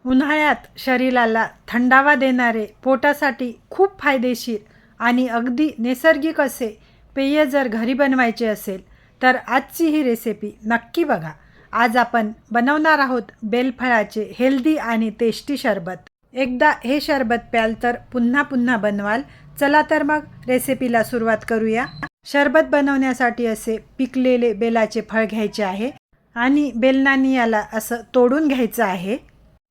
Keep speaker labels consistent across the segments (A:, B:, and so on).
A: उन्हाळ्यात शरीराला थंडावा देणारे, पोटासाठी खूप फायदेशीर आणि अगदी नैसर्गिक असे पेय जर घरी बनवायचे असेल तर आजची ही रेसिपी नक्की बघा. आज आपण बनवणार आहोत बेलफळाचे हेल्दी आणि टेस्टी सरबत. एकदा हे सरबत प्याल तर पुन्हा पुन्हा बनवाल. चला तर मग रेसिपीला सुरुवात करूया. सरबत बनवण्यासाठी असे पिकलेले बेलाचे फळ घ्यायचे आहे आणि बेलनाने याला असं तोडून घ्यायचं आहे.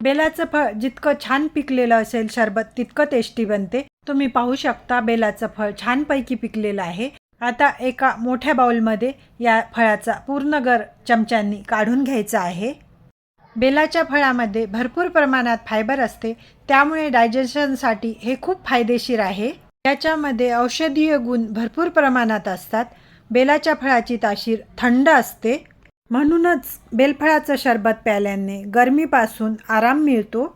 A: बेलाचं फळ जितकं छान पिकलेलं असेल सरबत तितकं टेस्टी बनते. तुम्ही पाहू शकता बेलाचं फळ छानपैकी पिकलेलं आहे. आता एका मोठ्या बाउलमध्ये या फळाचा पूर्ण गर चमच्यांनी काढून घ्यायचा आहे. बेलाच्या फळामध्ये भरपूर प्रमाणात फायबर असते, त्यामुळे डायजेशनसाठी हे खूप फायदेशीर आहे. याच्यामध्ये औषधीय गुण भरपूर प्रमाणात असतात. बेलाच्या फळाची तासीर थंड असते, म्हणूनच बेलफळाचं सरबत प्यायल्याने गरमीपासून आराम मिळतो.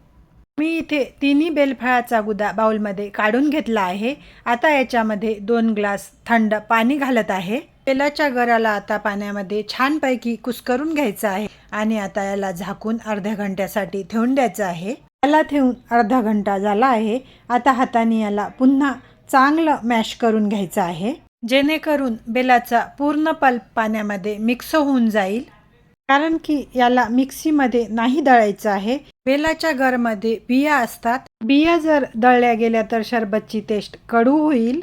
A: मी इथे तिन्ही बेलफळाचा गुदा बाउलमध्ये काढून घेतला आहे. आता याच्यामध्ये 2 ग्लास थंड पाणी घालत आहे. बेलाच्या गराला आता पाण्यामध्ये छानपैकी कुस्करून घ्यायचं आहे आणि आता याला झाकून अर्ध्या घंट्यासाठी ठेवून द्यायचं आहे. याला ठेवून अर्धा घंटा झाला आहे. आता हाताने याला पुन्हा चांगलं मॅश करून घ्यायचं आहे, जेणेकरून बेलाचा पूर्ण पल्प पाण्यामध्ये मिक्स होऊन जाईल. कारण की याला मिक्सीमध्ये नाही दळायचं आहे. बेलाच्या गरमध्ये बिया असतात. बिया जर दळल्या गेल्या तर सरबतची टेस्ट कडू होईल.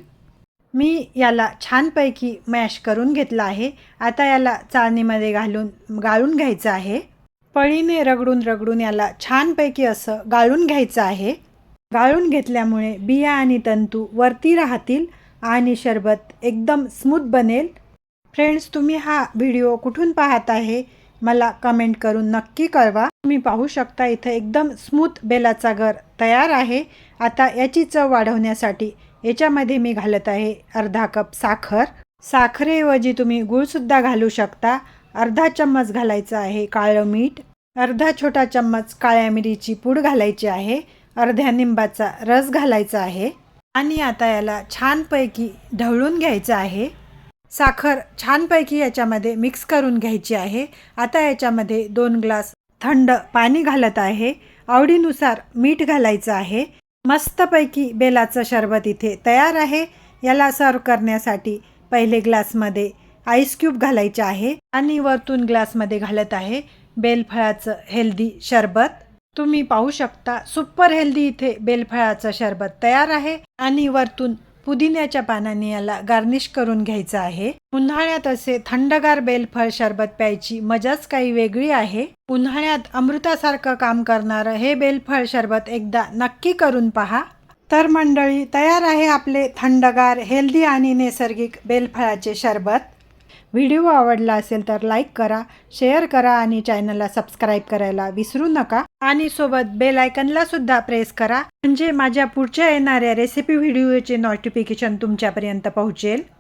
A: मी याला छानपैकी मॅश करून घेतला आहे. आता याला चाळणीमध्ये घालून गाळून घ्यायचं आहे. पळीने रगडून रगडून याला छानपैकी असं गाळून घ्यायचं आहे. गाळून घेतल्यामुळे बिया आणि तंतू वरती राहतील आणि सरबत एकदम स्मूथ बनेल. फ्रेंड्स, तुम्ही हा व्हिडिओ कुठून पाहत आहे मला कमेंट करून नक्की कळवा. तुम्ही पाहू शकता इथं एकदम स्मूथ बेलाचा गर तयार आहे. आता याची चव वाढवण्यासाठी याच्यामध्ये मी घालत आहे अर्धा कप साखर. साखरेऐवजी तुम्ही गूळसुद्धा घालू शकता. अर्धा चम्मच घालायचं आहे काळं मीठ. अर्धा छोटा चम्मच काळ्या मिरीची पूड घालायची आहे. अर्ध्या निंबाचा रस घालायचा आहे आणि आता याला छानपैकी ढवळून घ्यायचं आहे. साखर छानपैकी याच्यामध्ये मिक्स करून घ्यायची आहे. आता याच्यामध्ये 2 ग्लास थंड पाणी घालत आहे. आवडीनुसार मीठ घालायचं आहे. मस्तपैकी बेलाचं सरबत इथे तयार आहे. याला सर्व करण्यासाठी पहिले ग्लासमध्ये आईस क्यूब घालायचे आहे आणि वरतून ग्लासमध्ये घालत आहे बेलफळाचं हेल्दी सरबत. तुम्ही पाहू शकता सुपर हेल्दी इथे बेलफळाचं सरबत तयार आहे आणि वरतून पुदिन्याच्या पानाने याला गार्निश करून घ्यायचं आहे. उन्हाळ्यात असे थंडगार बेलफळ सरबत प्यायची मजाच काही वेगळी आहे. उन्हाळ्यात अमृतासारखं काम करणारं हे बेलफळ सरबत एकदा नक्की करून पहा. तर मंडळी, तयार आहे आपले थंडगार हेल्दी आणि नैसर्गिक बेलफळाचे सरबत. व्हिडिओ आवडला असेल तर लाईक करा, शेअर करा आणि चॅनलला सबस्क्राईब करायला विसरू नका. आणि सोबत बेल आयकनला सुद्धा प्रेस करा, म्हणजे माझ्या पुढच्या येणाऱ्या रेसिपी व्हिडिओचे नोटिफिकेशन तुमच्यापर्यंत पोहोचेल.